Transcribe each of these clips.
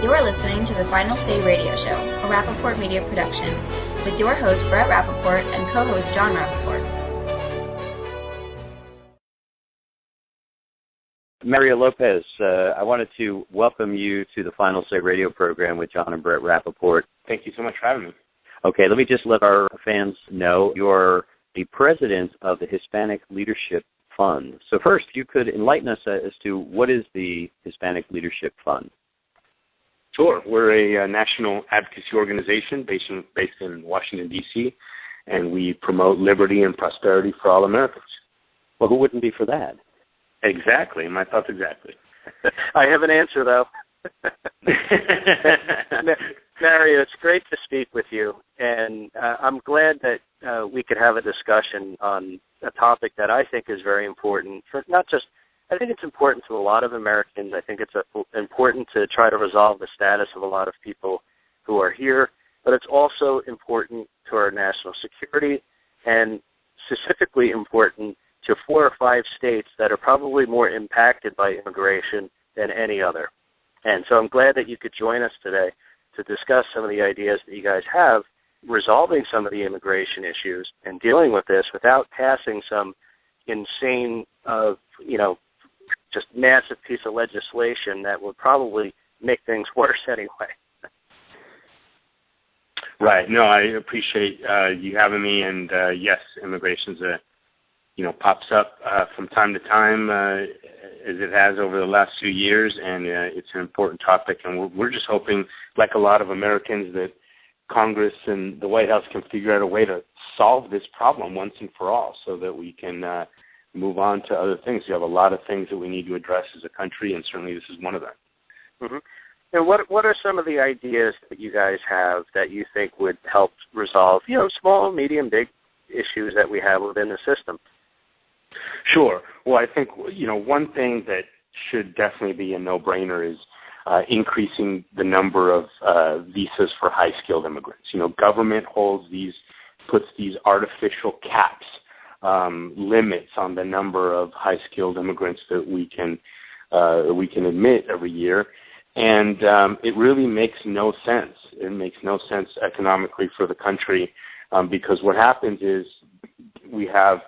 You are listening to the Final Say Radio Show, a Rappaport media production, with your host Brett Rappaport and co-host John Rappaport. Mario Lopez, I wanted to welcome you to the Final Say Radio program with John and Brett Rappaport. Thank you so much for having me. Okay, let me just let our fans know you're the president of the Hispanic Leadership Fund. So first, you could enlighten us as to what is the Hispanic Leadership Fund? Sure. We're a national advocacy organization based in Washington, D.C., and we promote liberty and prosperity for all Americans. Well, who wouldn't be for that? Exactly. My thoughts exactly. I have an answer, though. Mario, it's great to speak with you, and I'm glad that we could have a discussion on a topic that I think is very important for not just, I think it's important to a lot of Americans. I think it's important to try to resolve the status of a lot of people who are here, but it's also important to our national security and specifically important to 4 or 5 states that are probably more impacted by immigration than any other. And so I'm glad that you could join us today to discuss some of the ideas that you guys have resolving some of the immigration issues and dealing with this without passing some insane, just massive piece of legislation that would probably make things worse anyway. Right. No, I appreciate you having me. And yes, immigration's pops up from time to time as it has over the last few years, and it's an important topic. And we're just hoping, like a lot of Americans, that Congress and the White House can figure out a way to solve this problem once and for all so that we can move on to other things. We have a lot of things that we need to address as a country, and certainly this is one of them. Mm-hmm. And what are some of the ideas that you guys have that you think would help resolve, small, medium, big issues that we have within the system? Sure. Well, I think, one thing that should definitely be a no-brainer is increasing the number of visas for high-skilled immigrants. Government puts these artificial caps, limits on the number of high-skilled immigrants that we can admit every year, and it really makes no sense. It makes no sense economically for the country because what happens is we have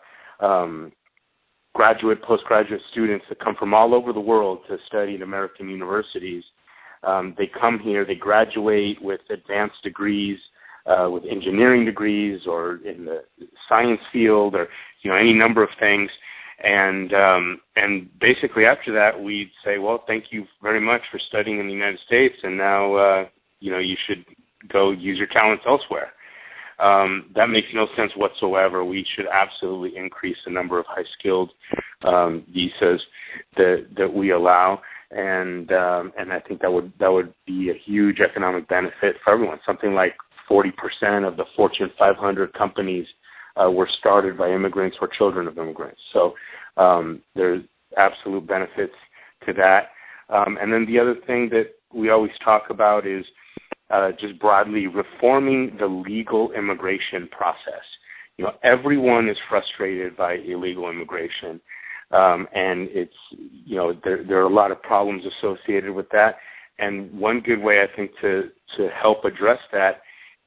graduate, postgraduate students that come from all over the world to study at American universities. They come here, they graduate with advanced degrees, with engineering degrees or in the science field or, any number of things. And basically after that, we'd say, well, thank you very much for studying in the United States, and now, you should go use your talents elsewhere. That makes no sense whatsoever. We should absolutely increase the number of high-skilled visas that we allow, and I think that would be a huge economic benefit for everyone. Something like 40% of the Fortune 500 companies were started by immigrants or children of immigrants. So there's absolute benefits to that. And then the other thing that we always talk about is just broadly reforming the legal immigration process. Everyone is frustrated by illegal immigration, and it's, there are a lot of problems associated with that. And one good way, I think, to help address that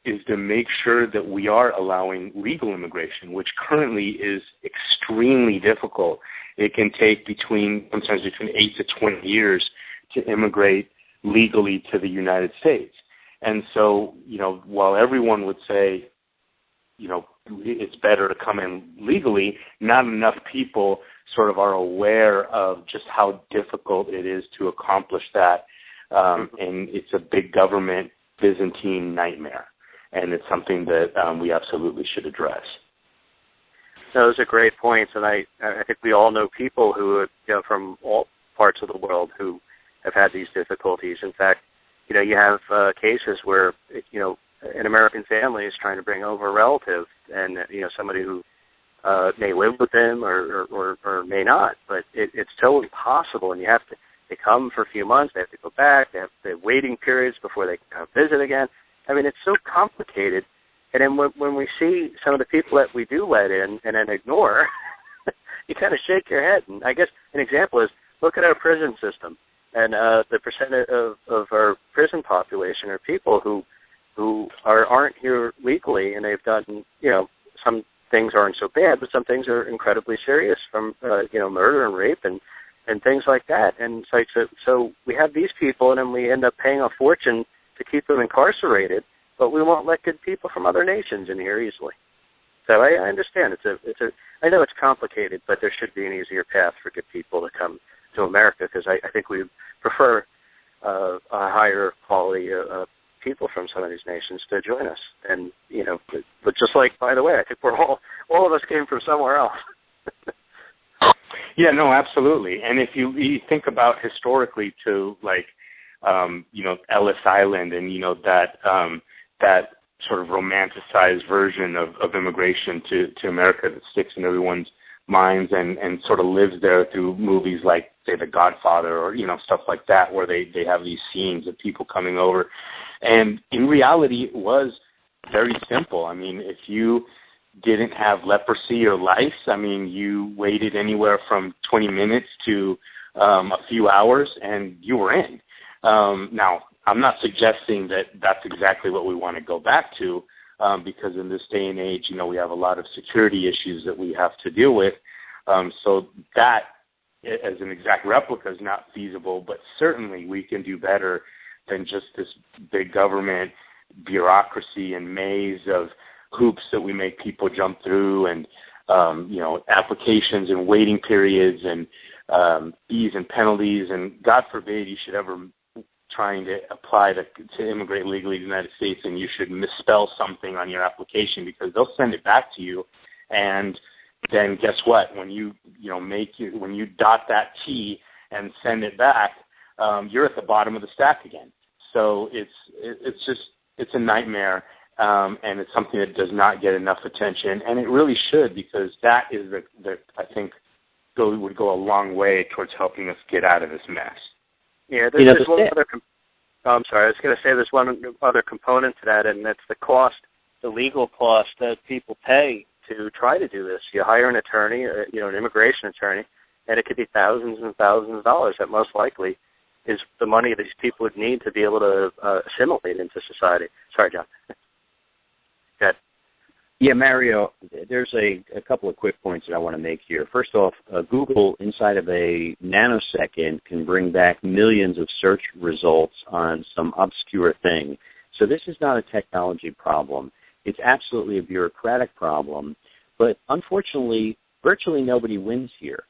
is to make sure that we are allowing legal immigration, which currently is extremely difficult. It can take sometimes between 8 to 20 years to immigrate legally to the United States. And so, while everyone would say, it's better to come in legally, not enough people sort of are aware of just how difficult it is to accomplish that. And it's a big government Byzantine nightmare. And it's something that we absolutely should address. Those are great points. And I think we all know people who, from all parts of the world who have had these difficulties. In fact, you have cases where, an American family is trying to bring over a relative and, somebody who may live with them or may not, but it's totally possible. And they come for a few months, they have to go back, they have the waiting periods before they can visit again. I mean, it's so complicated. And then when we see some of the people that we do let in and then ignore, you kind of shake your head. And I guess an example is look at our prison system. And the percentage of our prison population are people who aren't here legally, and they've done, some things aren't so bad, but some things are incredibly serious, from murder and rape and things like that. And it's like, so we have these people, and then we end up paying a fortune to keep them incarcerated, but we won't let good people from other nations in here easily. So I understand I know it's complicated, but there should be an easier path for good people to come to America, because I think we prefer a higher quality people from some of these nations to join us. And but just like, by the way, I think we're all of us came from somewhere else. Yeah, no, absolutely. And if you think about historically to Ellis Island and that sort of romanticized version of immigration to America that sticks in everyone's minds and sort of lives there through movies like, say, The Godfather, or stuff like that, where they have these scenes of people coming over. And in reality, it was very simple. I mean, if you didn't have leprosy or lice, you waited anywhere from 20 minutes to a few hours, and you were in. Now, I'm not suggesting that that's exactly what we want to go back to, because in this day and age, we have a lot of security issues that we have to deal with. So that, as an exact replica, is not feasible, but certainly we can do better than just this big government bureaucracy and maze of hoops that we make people jump through, and applications and waiting periods and fees and penalties. And God forbid you should ever trying to apply to immigrate legally to the United States, and you should misspell something on your application, because they'll send it back to you, and then guess what? When you when you dot that T and send it back, you're at the bottom of the stack again. So it's a nightmare, and it's something that does not get enough attention, and it really should, because that is the I think would go a long way towards helping us get out of this mess. Yeah, there's one other. I'm sorry, I was going to say there's one other component to that, and that's the cost, the legal cost that people pay to try to do this. You hire an attorney, an immigration attorney, and it could be thousands and thousands of dollars. That most likely is the money these people would need to be able to assimilate into society. Sorry, John. Go ahead. Yeah, Mario, there's a couple of quick points that I want to make here. First off, Google, inside of a nanosecond, can bring back millions of search results on some obscure thing. So this is not a technology problem. It's absolutely a bureaucratic problem. But unfortunately, virtually nobody wins here.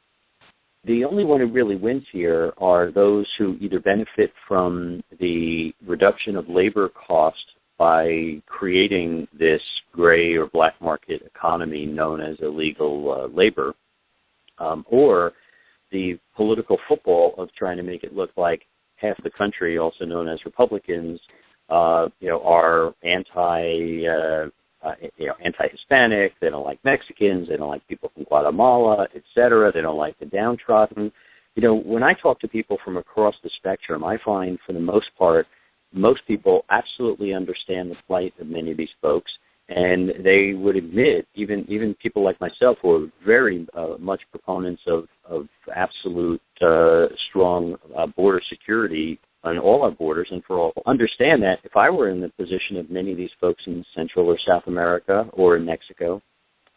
The only one who really wins here are those who either benefit from the reduction of labor cost by creating this gray or black market economy known as illegal labor, or the political football of trying to make it look like half the country, also known as Republicans, are anti-Hispanic. They don't like Mexicans. They don't like people from Guatemala, et cetera. They don't like the downtrodden. When I talk to people from across the spectrum, I find for the most part, most people absolutely understand the plight of many of these folks, and they would admit, even people like myself who are very much proponents of absolute strong border security on all our borders and for all, understand that if I were in the position of many of these folks in Central or South America or in Mexico,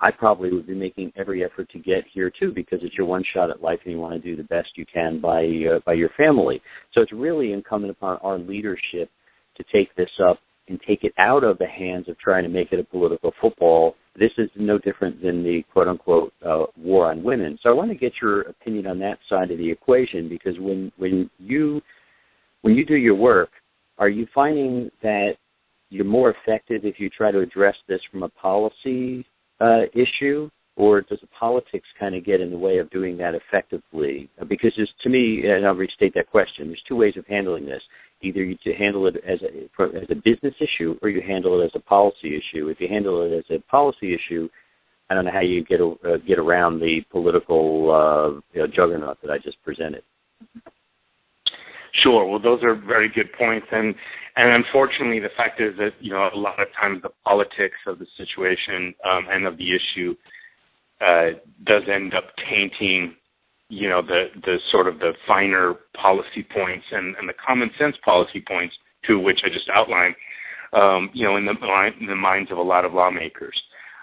I probably would be making every effort to get here too, because it's your one shot at life and you want to do the best you can by your family. So it's really incumbent upon our leadership to take this up and take it out of the hands of trying to make it a political football. This is no different than the quote-unquote war on women. So I want to get your opinion on that side of the equation, because when you do your work, are you finding that you're more effective if you try to address this from a policy issue, or does the politics kind of get in the way of doing that effectively? Because to me, and I'll restate that question, there's two ways of handling this. Either you handle it as a business issue, or you handle it as a policy issue. If you handle it as a policy issue, I don't know how you get around the political juggernaut that I just presented. Sure. Well, those are very good points, and unfortunately, the fact is that a lot of times the politics of the situation and of the issue does end up tainting, the sort of the finer policy points and the common sense policy points two of which I just outlined, in the minds of a lot of lawmakers.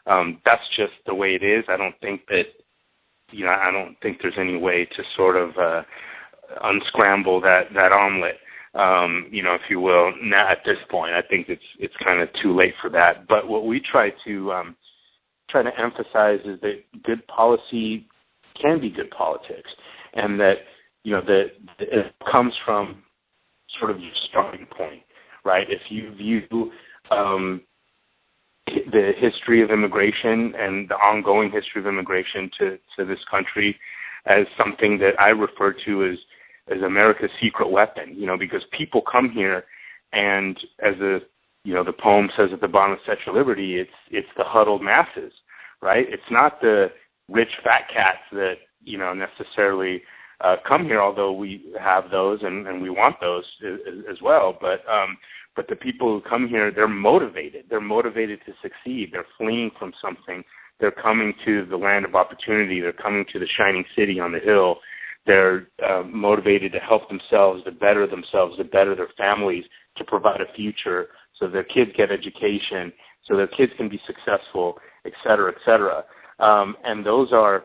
That's just the way it is. I don't think there's any way to sort of unscramble that omelet, if you will. Now at this point, I think it's kind of too late for that. But what we try to emphasize is that good policy can be good politics, and that that it comes from sort of your starting point, right? If you view the history of immigration and the ongoing history of immigration to this country as something that I refer to as America's secret weapon, because people come here, and as the poem says at the bottom of Statue of Liberty, it's the huddled masses, right? It's not the rich fat cats that necessarily come here, although we have those and we want those as well. But the people who come here, they're motivated. They're motivated to succeed. They're fleeing from something. They're coming to the land of opportunity. They're coming to the shining city on the hill. They're motivated to help themselves, to better their families, to provide a future so their kids get education, so their kids can be successful, et cetera, et cetera. And those are,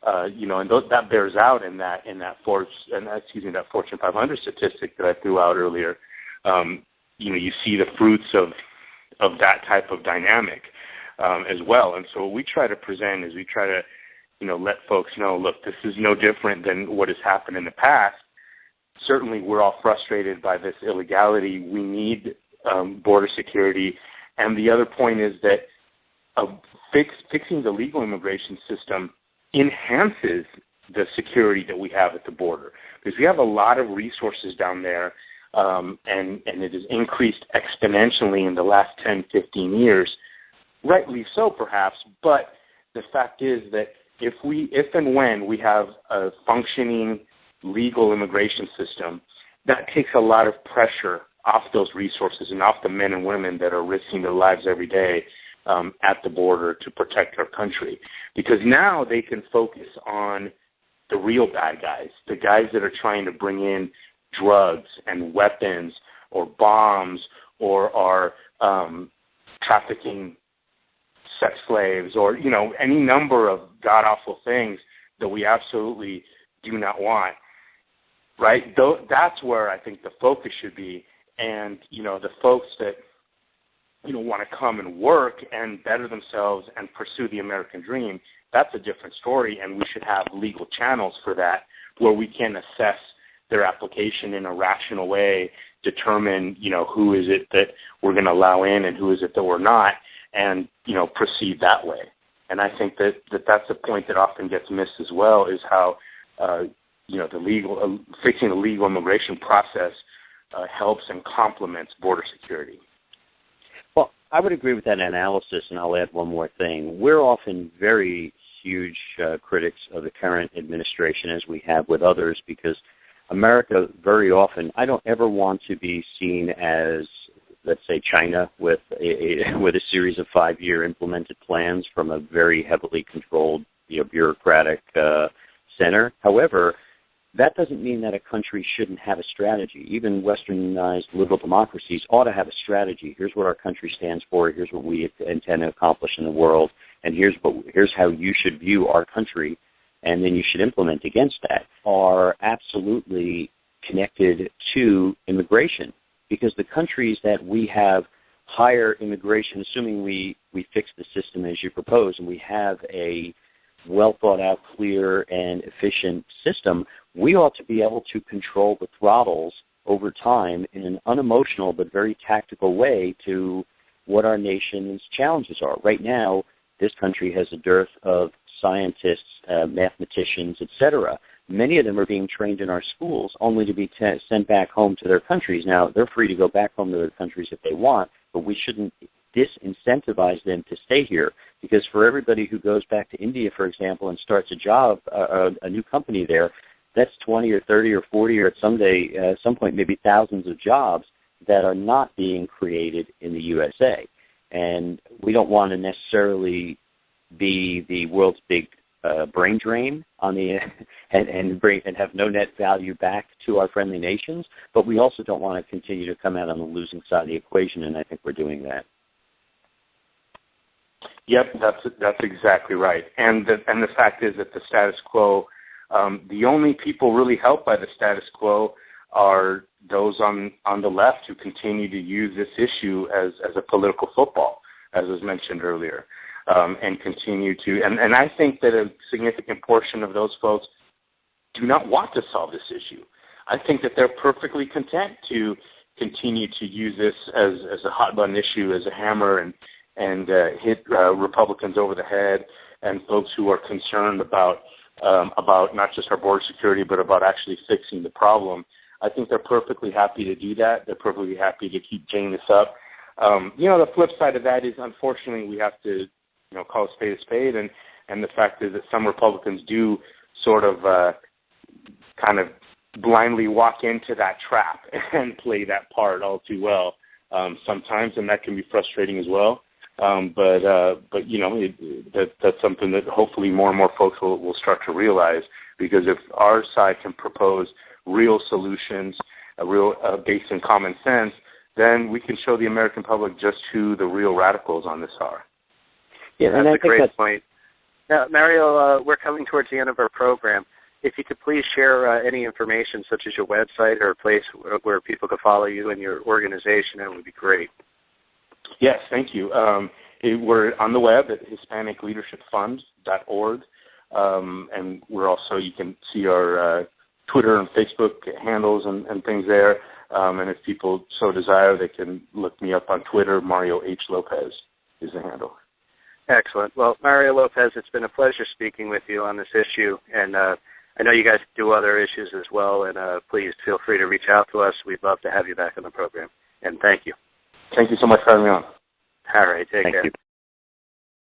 that bears out in that Fortune 500 statistic that I threw out earlier. You see the fruits of that type of dynamic as well. And so what we try to present is we try to, let folks know, look, this is no different than what has happened in the past. Certainly we're all frustrated by this illegality. We need border security. And the other point is that fixing the legal immigration system enhances the security that we have at the border, because we have a lot of resources down there, and it has increased exponentially in the last 10, 15 years, rightly so perhaps, but the fact is that if and when we have a functioning legal immigration system, that takes a lot of pressure off those resources and off the men and women that are risking their lives every day at the border to protect our country, because now they can focus on the real bad guys, the guys that are trying to bring in drugs and weapons or bombs or are trafficking sex slaves or, any number of god-awful things that we absolutely do not want, right? That's where I think the focus should be. And, the folks that, want to come and work and better themselves and pursue the American dream, that's a different story, and we should have legal channels for that where we can assess their application in a rational way, determine, who is it that we're going to allow in and who is it that we're not, and, proceed that way. And I think that's a point that often gets missed as well, is how, fixing the legal immigration process helps and complements border security. Well, I would agree with that analysis, and I'll add one more thing. We're often very huge critics of the current administration, as we have with others, because America very often, I don't ever want to be seen as, let's say, China with a series of 5-year implemented plans from a very heavily controlled, bureaucratic center. However, that doesn't mean that a country shouldn't have a strategy. Even westernized liberal democracies ought to have a strategy. Here's what our country stands for. Here's what we intend to accomplish in the world. And here's how you should view our country. And then you should implement against that. Are absolutely connected to immigration, because the countries that we have higher immigration, assuming we fix the system as you propose, and we have a well-thought-out, clear, and efficient system, we ought to be able to control the throttles over time in an unemotional but very tactical way to what our nation's challenges are. Right now, this country has a dearth of scientists, mathematicians, etc. Many of them are being trained in our schools only to be sent back home to their countries. Now, they're free to go back home to their countries if they want, but we shouldn't disincentivize them to stay here, because for everybody who goes back to India, for example, and starts a job, a new company there, that's 20 or 30 or 40 or at some point maybe thousands of jobs that are not being created in the USA. And we don't want to necessarily be the world's big brain drain on the and have no net value back to our friendly nations, but we also don't want to continue to come out on the losing side of the equation, and I think we're doing that. Yep, that's exactly right. And the fact is that the status quo, the only people really helped by the status quo are those on the left who continue to use this issue as a political football, as was mentioned earlier, and continue to. And I think that a significant portion of those folks do not want to solve this issue. I think that they're perfectly content to continue to use this as a hot button issue, as a hammer, and hit Republicans over the head and folks who are concerned about not just our border security, but about actually fixing the problem. I think they're perfectly happy to do that. They're perfectly happy to keep jaying this up. The flip side of that is, unfortunately, we have to, call a spade, and the fact is that some Republicans do sort of kind of blindly walk into that trap and play that part all too well sometimes, and that can be frustrating as well. But that's something that hopefully more and more folks will start to realize, because if our side can propose real solutions, based in common sense, then we can show the American public just who the real radicals on this are. Yeah, that's a great point. Now, Mario, we're coming towards the end of our program. If you could please share any information, such as your website or a place where people could follow you and your organization, that would be great. Yes, thank you. We're on the web at HispanicLeadershipFund.org, and we're also, you can see our Twitter and Facebook handles and things there. And if people so desire, they can look me up on Twitter. Mario H. Lopez is the handle. Excellent. Well, Mario Lopez, it's been a pleasure speaking with you on this issue, and I know you guys do other issues as well, and please feel free to reach out to us. We'd love to have you back on the program, and thank you. Thank you so much for having me on. All right, take care. Thank you.